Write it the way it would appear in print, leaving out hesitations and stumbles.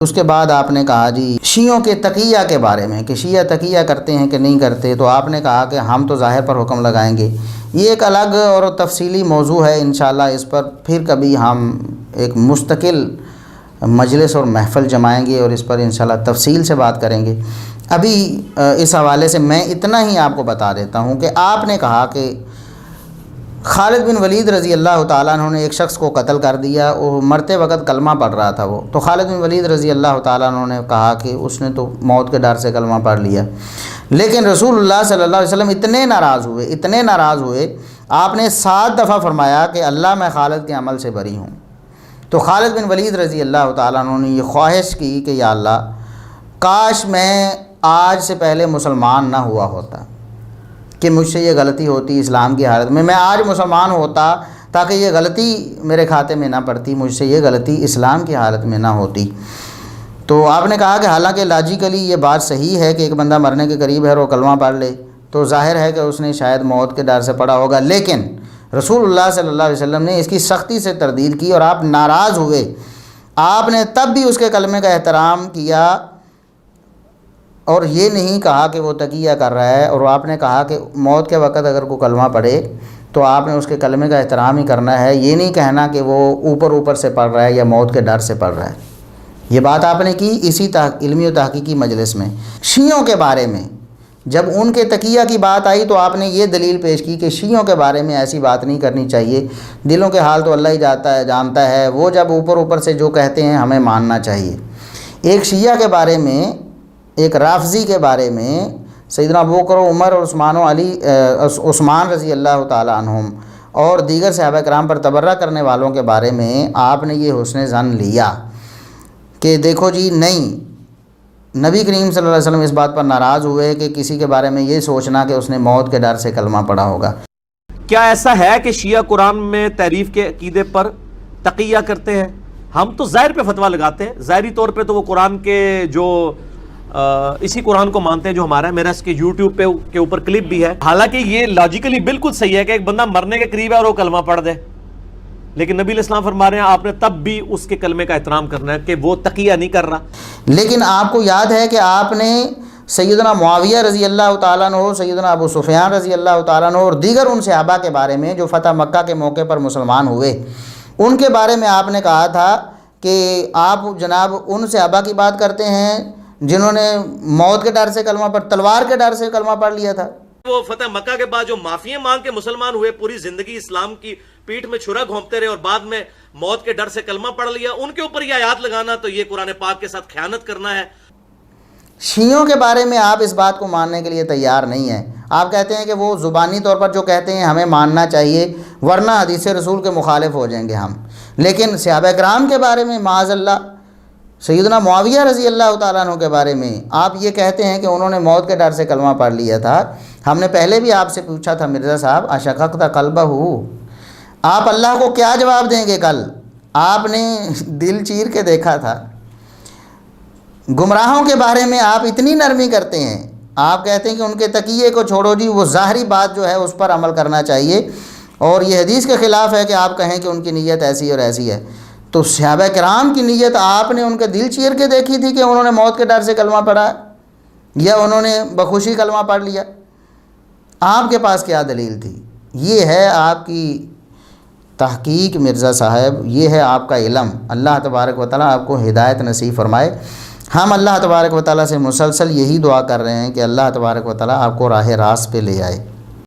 اس کے بعد آپ نے کہا جی شیعوں کے تقیہ کے بارے میں کہ شیعہ تقیہ کرتے ہیں کہ نہیں کرتے، تو آپ نے کہا کہ ہم تو ظاہر پر حکم لگائیں گے۔ یہ ایک الگ اور تفصیلی موضوع ہے، انشاءاللہ اس پر پھر کبھی ہم ایک مستقل مجلس اور محفل جمائیں گے اور اس پر انشاءاللہ تفصیل سے بات کریں گے۔ ابھی اس حوالے سے میں اتنا ہی آپ کو بتا دیتا ہوں کہ آپ نے کہا کہ خالد بن ولید رضی اللہ تعالیٰ عنہ نے ایک شخص کو قتل کر دیا، وہ مرتے وقت کلمہ پڑھ رہا تھا تو خالد بن ولید رضی اللہ تعالیٰ عنہ نے کہا کہ اس نے تو موت کے ڈر سے کلمہ پڑھ لیا، لیکن رسول اللہ صلی اللہ علیہ وسلم اتنے ناراض ہوئے، آپ نے 7 دفعہ فرمایا کہ اللہ میں خالد کے عمل سے بری ہوں۔ تو خالد بن ولید رضی اللہ تعالیٰ عنہ نے یہ خواہش کی کہ یا اللہ کاش میں آج سے پہلے مسلمان نہ ہوا ہوتا، کہ مجھ سے یہ غلطی ہوتی اسلام کی حالت میں آج مسلمان ہوتا تاکہ یہ غلطی میرے کھاتے میں نہ پڑتی، مجھ سے یہ غلطی اسلام کی حالت میں نہ ہوتی۔ تو آپ نے کہا کہ حالانکہ لاجیکلی یہ بات صحیح ہے کہ ایک بندہ مرنے کے قریب ہے اور وہ کلمہ پڑھ لے تو ظاہر ہے کہ اس نے شاید موت کے ڈر سے پڑھا ہوگا، لیکن رسول اللہ صلی اللہ علیہ وسلم نے اس کی سختی سے تردید کی اور آپ ناراض ہوئے۔ آپ نے تب بھی اس کے کلمے کا احترام کیا اور یہ نہیں کہا کہ وہ تقیہ کر رہا ہے، اور آپ نے کہا کہ موت کے وقت اگر کوئی کلمہ پڑھے تو آپ نے اس کے کلمے کا احترام ہی کرنا ہے، یہ نہیں کہنا کہ وہ اوپر سے پڑھ رہا ہے یا موت کے ڈر سے پڑھ رہا ہے۔ یہ بات آپ نے کی اسی علمی و تحقیقی مجلس میں۔ شیعوں کے بارے میں جب ان کے تقیہ کی بات آئی تو آپ نے یہ دلیل پیش کی کہ شیعوں کے بارے میں ایسی بات نہیں کرنی چاہیے، دلوں کے حال تو اللہ ہی جانتا ہے، وہ جب اوپر سے جو کہتے ہیں ہمیں ماننا چاہیے۔ ایک شیعہ کے بارے میں، ایک رافضی کے بارے میں سیدنا ابوبکر و عمر اور عثمان رضی اللہ تعالیٰ عنہم اور دیگر صحابہ کرام پر تبرہ کرنے والوں کے بارے میں آپ نے یہ حسن ظن لیا کہ دیکھو جی نہیں، نبی کریم صلی اللہ علیہ وسلم اس بات پر ناراض ہوئے کہ کسی کے بارے میں یہ سوچنا کہ اس نے موت کے ڈر سے کلمہ پڑھا ہوگا۔ کیا ایسا ہے کہ شیعہ قرآن میں تحریف کے عقیدے پر تقیہ کرتے ہیں؟ ہم تو ظاہر پہ فتویٰ لگاتے ہیں، ظاہری طور پہ تو وہ قرآن کے جو اسی قرآن کو مانتے ہیں جو ہمارا ہے۔ میرا اس کے یوٹیوب کے اوپر کلپ بھی ہے، حالانکہ یہ لاجیکلی بالکل صحیح ہے کہ ایک بندہ مرنے کے قریب ہے اور وہ کلمہ پڑھ دے، لیکن نبی علیہ السلام فرما رہے ہیں آپ نے تب بھی اس کے کلمے کا احترام کرنا ہے کہ وہ تقیہ نہیں کر رہا۔ لیکن آپ کو یاد ہے کہ آپ نے سیدنا معاویہ رضی اللہ تعالیٰ عنہ، سیدنا ابو سفیان رضی اللہ تعالیٰ عنہ اور دیگر ان صحابہ کے بارے میں جو فتح مکہ کے موقع پر مسلمان ہوئے، ان کے بارے میں آپ نے کہا تھا کہ آپ جناب ان صحابہ کی بات کرتے ہیں جنہوں نے موت کے ڈر سے کلمہ پڑھ، تلوار کے ڈر سے کلمہ پڑھ لیا تھا۔ وہ فتح مکہ کے بعد جو معافیاں مانگ کے مسلمان ہوئے، پوری زندگی اسلام کی پیٹھ میں چھرا گھونپتے رہے اور بعد میں موت کے ڈر سے کلمہ پڑھ لیا، ان کے اوپر یہ آیات لگانا تو یہ قرآن پاک کے ساتھ خیانت کرنا ہے۔ شیعوں کے بارے میں آپ اس بات کو ماننے کے لیے تیار نہیں ہیں، آپ کہتے ہیں کہ وہ زبانی طور پر جو کہتے ہیں ہمیں ماننا چاہیے ورنہ حدیث رسول کے مخالف ہو جائیں گے ہم، لیکن صحابہ کرام کے بارے میں معاذ اللہ سیدنا معاویہ رضی اللہ تعالیٰ عنہ کے بارے میں آپ یہ کہتے ہیں کہ انہوں نے موت کے ڈر سے کلمہ پڑھ لیا تھا۔ ہم نے پہلے بھی آپ سے پوچھا تھا مرزا صاحب اشققت قلبہ، آپ اللہ کو کیا جواب دیں گے؟ کل آپ نے دل چیر کے دیکھا تھا۔ گمراہوں کے بارے میں آپ اتنی نرمی کرتے ہیں، آپ کہتے ہیں کہ ان کے تقیے کو چھوڑو جی، وہ ظاہری بات جو ہے اس پر عمل کرنا چاہیے، اور یہ حدیث کے خلاف ہے کہ آپ کہیں کہ ان کی نیت ایسی اور ایسی ہے۔ تو صحابہ کرام کی نیت آپ نے ان کے دل چیر کے دیکھی تھی کہ انہوں نے موت کے ڈر سے کلمہ پڑھا یا انہوں نے بخوشی کلمہ پڑھ لیا؟ آپ کے پاس کیا دلیل تھی؟ یہ ہے آپ کی تحقیق مرزا صاحب، یہ ہے آپ کا علم۔ اللہ تبارک و تعالیٰ آپ کو ہدایت نصیب فرمائے۔ ہم اللہ تبارک و تعالیٰ سے مسلسل یہی دعا کر رہے ہیں کہ اللہ تبارک و تعالیٰ آپ کو راہ راست پہ لے آئے۔